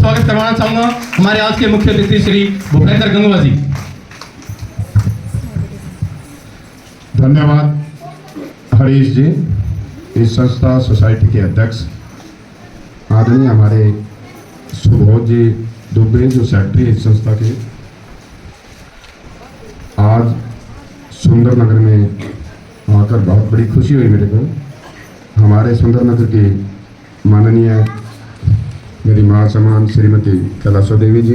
स्वागत करवाना चाहूंगा हमारे आज के मुख्य अतिथि श्री भूपेंद्र गंगवा जी। धन्यवाद हरीश जी। इस संस्था सोसाइटी के अध्यक्ष आदरणीय हमारे सुबोध जी दुबे जो सेक्रेटरी इस संस्था के, आज सुंदर नगर में आकर बहुत बड़ी खुशी हुई मेरे को। हमारे सुंदर नगर की माननीय मेरी माँ समान श्रीमती कैलाशो देवी जी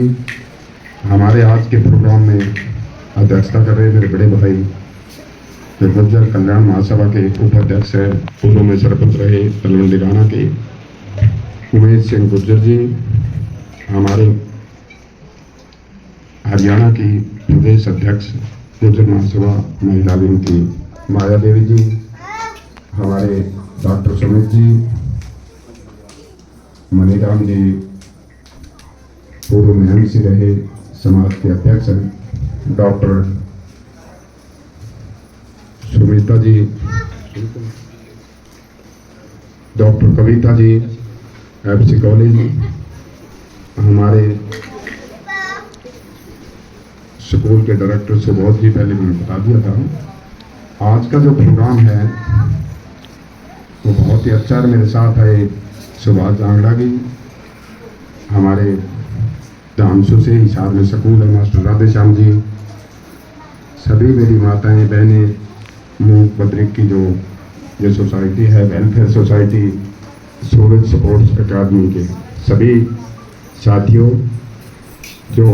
हमारे आज के प्रोग्राम में अध्यक्षता कर रहे। मेरे बड़े भाई गुर्जर कल्याण महासभा के उपाध्यक्ष हैं, पूर्व में सरपंच रहे तलवंडी राणा के उमेश सिंह गुर्जर जी, हमारे हरियाणा की प्रदेश अध्यक्ष गुर्जर महासभा महिला विंग की माया देवी जी, हमारे डॉक्टर सुमित जी, मनीराम जी पूर्व में एमसी रहे, समाज के अध्यक्ष हैं डॉक्टर सुमिता जी, doctor Kavita ji FC college, हमारे स्कूल के डायरेक्टर सुबोध जी, पहले मैंने बता दिया था। आज का जो प्रोग्राम है वो बहुत ही अच्छा है। मेरे साथ है सुभाष जांगड़ा जी, हमारे धामसू से हिसाब में स्कूल है, मास्टर राधे श्याम जी, सभी मेरी माताएं बहनें, मूक बद्रिक की जो सोसाइटी है वेलफेयर सोसाइटी, सूरज स्पोर्ट्स अकादमी के सभी साथियों, जो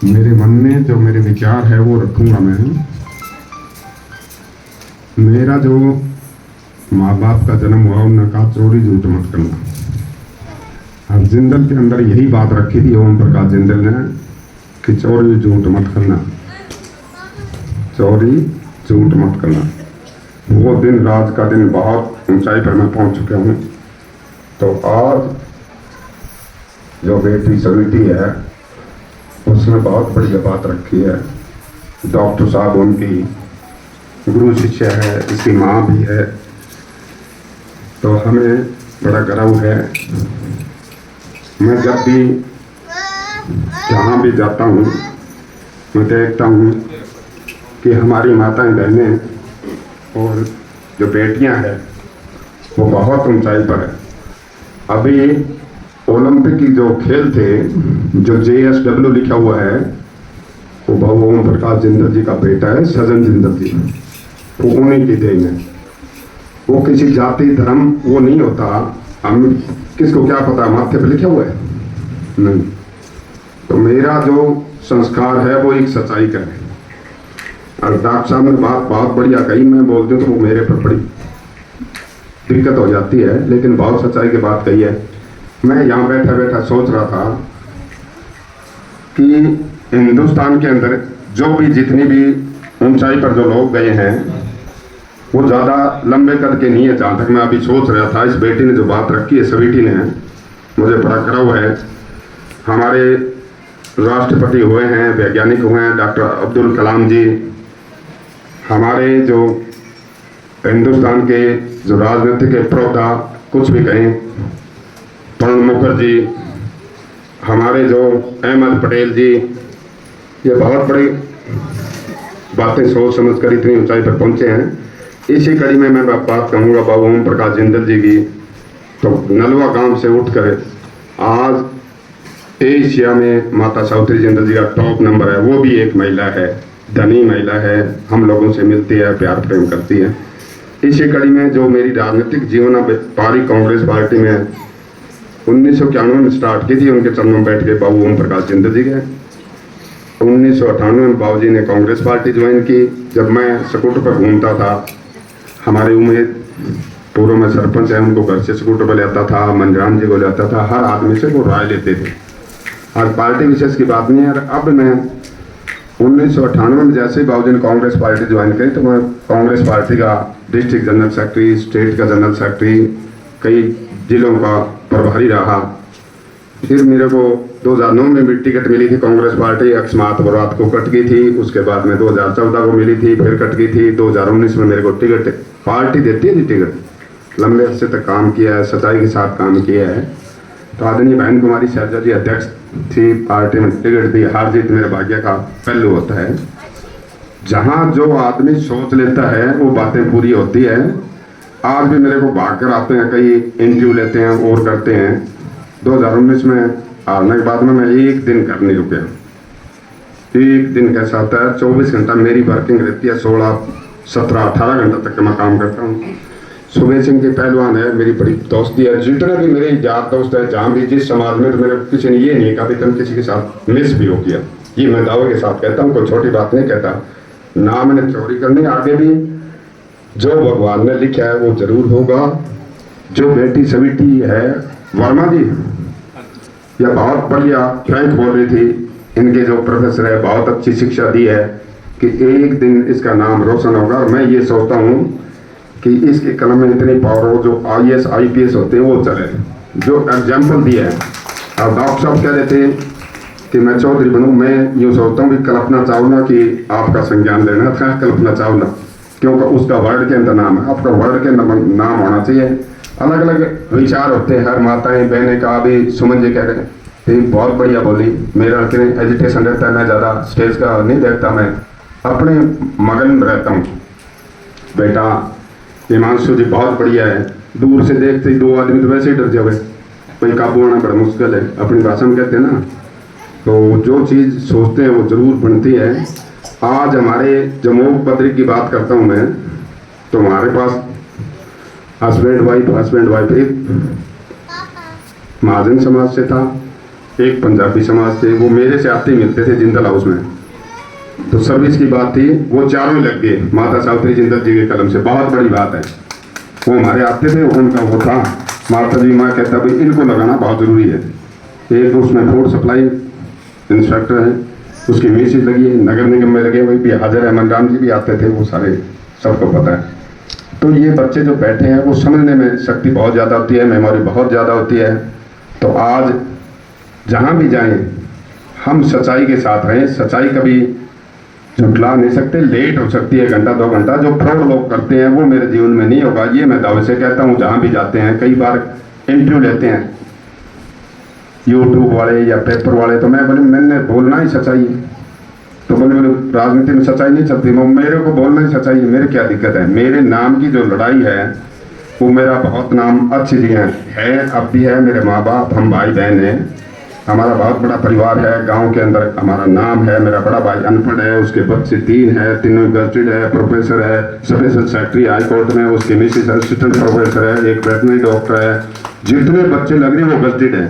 मेरे मन में जो मेरे विचार है वो रखूंगा मैं। मेरा जो माँ बाप का जन्म हुआ उन्होंने कहा चोरी झूठ मत करना। अब जिंदल के अंदर यही बात रखी थी ओम प्रकाश जिंदल ने कि चोरी झूठ मत करना, चोरी झूठ मत करना। वो दिन रात का दिन बहुत ऊंचाई पर मैं पहुंच चुका हूँ। तो आज जो बेटी सविटी है उसने बहुत बड़ी बात रखी है। डॉक्टर साहब उनकी गुरु शिष्य है, इसकी माँ भी है, तो हमें बड़ा गर्व है। मैं जब भी जहाँ भी जाता हूँ मैं देखता हूँ कि हमारी माताएं बहनें और जो बेटियां हैं वो बहुत ऊंचाई पर है। अभी ओलंपिक की जो खेल थे, जो JSW लिखा हुआ है, वो बाबू ओम प्रकाश जिंदल जी का बेटा है, सजन जिंदल जी, वो उन्हीं की देन है। वो किसी जाति धर्म वो नहीं होता। हम किसको क्या पता माथे पे लिखा हुआ है, नहीं। तो मेरा जो संस्कार है वो एक सच्चाई का है। और डॉक्टर साहब ने बात बहुत बढ़िया कही, मैं बोलती हूँ तो वो मेरे पर बड़ी दिक्कत हो जाती है, लेकिन बहुत सच्चाई की बात कही है। मैं यहाँ बैठा बैठा सोच रहा था कि हिंदुस्तान के अंदर जो भी जितनी भी ऊंचाई पर जो लोग गए हैं वो ज़्यादा लंबे कद के नहीं है। जहाँ तक मैं अभी सोच रहा था, इस बेटी ने जो बात रखी है सविटी ने, मुझे बड़ा गर्व है। हमारे राष्ट्रपति हुए हैं, वैज्ञानिक हुए हैं डॉक्टर अब्दुल कलाम जी, हमारे जो हिंदुस्तान के जो राजनीतिक प्रौधा कुछ भी कहें, प्रणब मुखर्जी, हमारे जो अहमद पटेल जी, ये बहुत बड़ी बातें सोच समझ कर इतनी ऊंचाई पर पहुंचे हैं। इसी कड़ी में मैं बात कहूँगा बाबू ओम प्रकाश जिंदल जी की। तो नलवा गांव से उठकर आज एशिया में माता सावित्री जिंदल जी का टॉप नंबर है। वो भी एक महिला है, धनी महिला है, हम लोगों से मिलती है, प्यार प्रेम करती है। इसी कड़ी में जो मेरी राजनीतिक जीवन पारी कांग्रेस पार्टी में 1991 में स्टार्ट की थी, उनके चरणों में बैठ के बाबू ओम प्रकाश जिंदल जी गए। 1998 में बाबू जी ने कांग्रेस पार्टी ज्वाइन की। जब मैं स्कूटर पर घूमता था, हमारे उम्मीद पूर्व में सरपंच है, उनको घर से स्कूटर पर ले आता था, मंजराम जी को ले आता था, हर आदमी से वो राय लेते थे। आज पार्टी विशेष की बात नहीं है। अब मैं 1998 में जैसे ही बाबू जी ने कांग्रेस पार्टी ज्वाइन करी तो मैं कांग्रेस पार्टी का डिस्ट्रिक्ट जनरल सेक्रेटरी, स्टेट का जनरल सेक्रेटरी, कई जिलों का प्रभारी रहा। फिर मेरे को 2009 में भी टिकट मिली थी कांग्रेस पार्टी, अकस्मात बरात को कट गई थी। उसके बाद में 2014 को मिली थी, फिर कट गई थी। 2019 में मेरे को टिकट पार्टी देती है टिकट। लंबे अरसे तक काम किया है, सच्चाई के साथ काम किया है। तो आदरणीय बहन कुमारी शैलजा जी अध्यक्ष थी, पार्टी में टिकट दी, हार जीत मेरे भाग्य का पहलू होता है। जहाँ जो आदमी सोच लेता है वो बातें पूरी होती है। आज भी मेरे को भाग कर आते हैं, कई इंटरव्यू लेते हैं और करते हैं। 2019 में हारने के बाद में मैं एक दिन घर नहीं रुका। एक दिन कैसा होता है, 24 घंटा मेरी वर्किंग रहती है, 16, 17, 18 घंटा तक मैं काम करता हूँ। सुबह सिंह के पहलवान है, मेरी बड़ी दोस्ती है। जितने भी मेरे यार दोस्त है जहाँ भी जिस समाज में, तो मेरे किसी ने ये नहीं कहा तुम किसी के साथ मिस भी हो किया। ये मैं दावे के साथ कहता हूँ, कोई छोटी बात नहीं कहता। ना मैंने चोरी करनी, आगे भी जो भगवान ने लिखा है वो जरूर होगा। जो बेटी सविटी है वर्मा जी, यह बहुत बढ़िया फ्रैंक बोल रही थी। इनके जो प्रोफेसर है बहुत अच्छी शिक्षा दी है कि एक दिन इसका नाम रोशन होगा। और मैं ये सोचता हूँ कि इसके कलम में इतनी पावर हो, जो IAS IPS होते हैं वो चले। जो एग्जाम्पल दिया है, अब डॉक्टर साहब कह रहे थे कि मैं चौधरी बनूं, मैं यूँ सोचता हूँ कि कल्पना चावला की आपका संज्ञान लेना था, कल्पना चावला, क्योंकि उसका वर्ड के अंदर नाम है, आपका वर्ड के अंदर नाम होना चाहिए। अलग अलग विचार होते हैं, हर माताएं बहनें का भी। सुमन जी कह रहे हैं बहुत बढ़िया बोली। मेरा एजुटेशन रहता है, मैं ज़्यादा स्टेज का नहीं देखता, मैं अपने मगन रहता हूँ। बेटा हिमांशु जी बहुत बढ़िया है, दूर से देखते ही 2 आदमी तो वैसे ही डर जावे, कोई काबू आना बड़ा मुश्किल है, अपनी भाषा में कहते हैं ना। तो जो चीज़ सोचते हैं वो जरूर बनती है। आज हमारे जम्मू पत्रिक की बात करता हूँ मैं, तो हमारे पास हस्बैंड वाइफ एक महाजन समाज से था, एक पंजाबी समाज से। वो मेरे से आते ही मिलते थे जिंदल हाउस में। तो सर्विस की बात थी, वो चारों लग गए माता सावित्री जिंदल जी के कलम से। बहुत बड़ी बात है, वो हमारे आते थे, उनका वो था। माता जी माँ कहता भाई इनको लगाना बहुत ज़रूरी है। एक उसमें फूड सप्लाई इंस्पेक्टर है, उसकी मिसेज लगी है, नगर निगम में लगे हुए भी हाजिर है, मनराम जी भी आते थे, वो सारे सबको पता है। तो ये बच्चे जो बैठे हैं वो समझने में शक्ति बहुत ज़्यादा होती है, मेमोरी बहुत ज़्यादा होती है। तो आज जहाँ भी जाएं हम सच्चाई के साथ रहें। सच्चाई कभी झुठला नहीं सकते, लेट हो सकती है 1 घंटा 2 घंटा। जो फ्रॉड लोग करते हैं वो मेरे जीवन में नहीं होगा, ये मैं दावे से कहता हूँ। जहाँ भी जाते हैं, कई बार इंटरव्यू लेते हैं यूट्यूब वाले या पेपर वाले, तो मैं बोले मैंने बोलना ही सच्चाई है। तो बोले राजनीति में सच्चाई नहीं चलती, मेरे को बोलना ही सच्चाई है, मेरे क्या दिक्कत है। मेरे नाम की जो लड़ाई है वो मेरा बहुत नाम अच्छी जगह है, अब भी है। मेरे माँ बाप, हम भाई बहन हैं, हमारा बहुत बड़ा परिवार है। गांव के अंदर हमारा नाम है। मेरा बड़ा भाई अनपढ़ है, उसके बच्चे 3 हैं, तीनों गजटेड है, प्रोफेसर है, स्पेशल सेक्रेटरी हाई कोर्ट में, उसके मिसेस असिस्टेंट प्रोफेसर है, एक वेटनरी डॉक्टर है। जितने बच्चे लग रहे वो गजटेड है।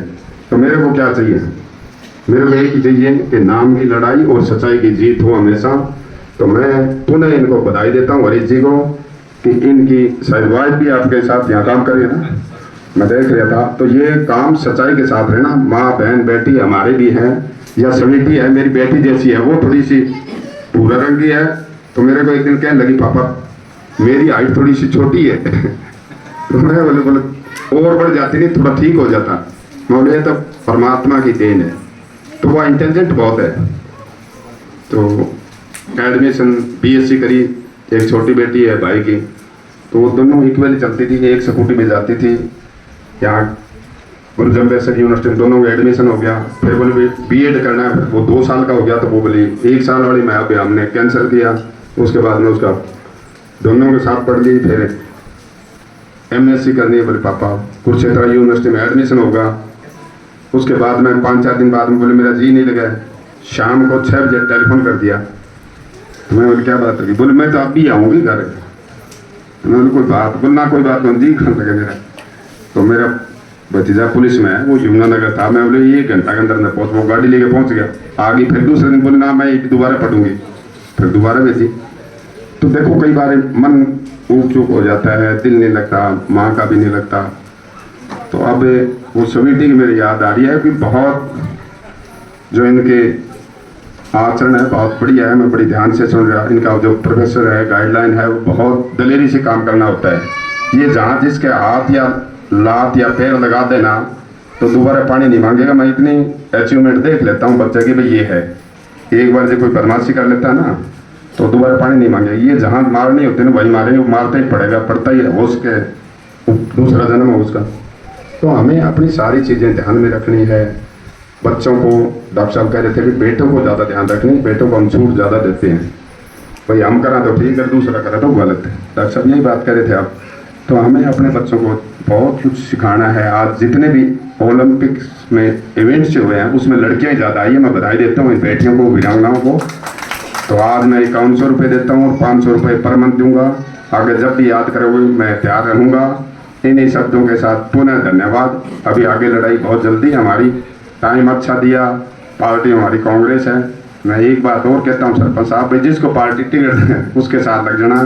तो मेरे को क्या चाहिए? मेरे को एक ही चाहिए कि नाम की लड़ाई और सच्चाई की जीत हो हमेशा। तो मैं पुनः इनको बधाई देता हूँ हरीश जी को कि इनकी शायद वाइफ भी आपके साथ यहाँ काम कर रही है ना, मैं देख रहा था। तो ये काम सच्चाई के साथ रहना। माँ बहन बेटी हमारे भी हैं, या समिति है मेरी बेटी जैसी है, वो थोड़ी सी भूरा रंग की है। तो मेरे को एक दिन कहने लगी पापा मेरी हाइट थोड़ी सी छोटी है तो मैं बोले और बढ़ जाती नहीं, थोड़ा ठीक हो जाता। मैं बोले तो परमात्मा की देन है। तो वो इंटेलिजेंट बहुत है। तो एडमिशन BSc करी, एक छोटी बेटी है भाई की, तो वो दोनों इक्वली चलती थी। एक स्कूटी में जाती थी, यहाँ गुरु जम्बेसर यूनिवर्सिटी में दोनों का एडमिशन हो गया। फिर बोले B.Ed करना है, वो 2 साल का हो गया। तो वो बोली 1 साल वाली मैं अभी हमने कैंसिल किया। उसके बाद में उसका दोनों के साथ पढ़ ली। फिर MSc करनी है, बोले पापा कुरुक्षेत्र यूनिवर्सिटी में एडमिशन होगा। उसके बाद में 5-4 दिन बाद में बोले मेरा जी नहीं लगा। शाम को 6 बजे टेलीफोन कर दिया। तो मैं बोले क्या बात होगी? बोले मैं तो अभी आऊँगी घर। मैं बोले कोई बात? बोल ना कोई बात नहीं, जी खान लगे मेरा। तो मेरा भतीजा पुलिस में है, वो यमुनानगर था। मैं बोले 1 घंटा के अंदर मैं पहुँच, वो गाड़ी लेके पहुँच गया। आगे फिर दूसरे दिन बोले ना मैं दोबारा पढ़ूंगी, फिर दोबारा भेजी। तो देखो कई बार मन ऊब चूक हो जाता है, दिल नहीं लगता, माँ का भी नहीं लगता। तो अब वो समिति की मेरी याद आ रही है कि बहुत जो इनके आचरण है बहुत बढ़िया है। मैं बड़ी ध्यान से सुन रहा। इनका जो प्रोफेसर है, गाइडलाइन है, वो बहुत दलेरी से काम करना होता है। ये जहाँ जिसके हाथ या लात या पैर लगा देना तो दोबारा पानी नहीं मांगेगा। मैं इतनी अचीवमेंट देख लेता हूँ बच्चे की, भाई ये है। एक बार जो कोई बदमाशी कर लेता है ना तो दोबारा पानी नहीं मांगेगा। ये जहाँ मारनी होती है ना वही मारेंगे, वो मारता ही पड़ेगा, पड़ता ही है। उसके दूसरा जन्म है उसका। तो हमें अपनी सारी चीज़ें ध्यान में रखनी है। बच्चों को डॉक्टर साहब कह रहे थे कि बेटों को ज़्यादा ध्यान रखनी, बेटों को हम छूट ज़्यादा देते हैं, भाई हम करा तो ठीक है, दूसरा करा तो गलत है। डॉक्टर साहब यही बात कह रहे थे आप। तो हमें अपने बच्चों को बहुत कुछ सिखाना है। आज जितने भी ओलंपिक्स में इवेंट्स हुए हैं उसमें लड़कियाँ ज़्यादा आई है। मैं बधाई देता हूँ इन बेटियों को, वीरांगनाओं को। तो आज मैं 5100 रुपये देता हूँ और 500 रुपये पर मंथ दूंगा। आगे जब भी याद करोगे मैं तैयार रहूँगा। इन्हीं शब्दों के साथ पुनः धन्यवाद। अभी आगे लड़ाई बहुत जल्दी हमारी, टाइम अच्छा दिया। पार्टी हमारी कांग्रेस है। मैं एक बात और कहता हूँ सरपंच साहब, भाई जिसको पार्टी टिकट है उसके साथ लग जाना।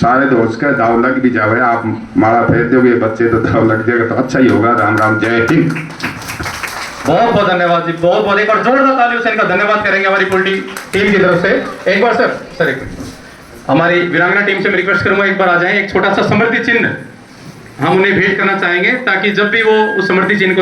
शायद हो उसका दाव लग भी जाए, आप माला फेर दोगे बच्चे तो दाव लग जाएगा, तो अच्छा ही होगा। राम राम, जय हिंद। बहुत बहुत धन्यवाद जी, बहुत बहुत। एक बार जोरदार तालियों से इनका धन्यवाद करेंगे हमारी पॉलिटिक टीम की तरफ से। एक बार सर एक मिनट, हमारी वीरांगना टीम से मैं रिक्वेस्ट करूंगा एक बार आ जाएं। एक छोटा सा समृद्धि चिन्ह हम उन्हें भेंट करना चाहेंगे ताकि जब भी वो उस समृद्धि चिन्ह को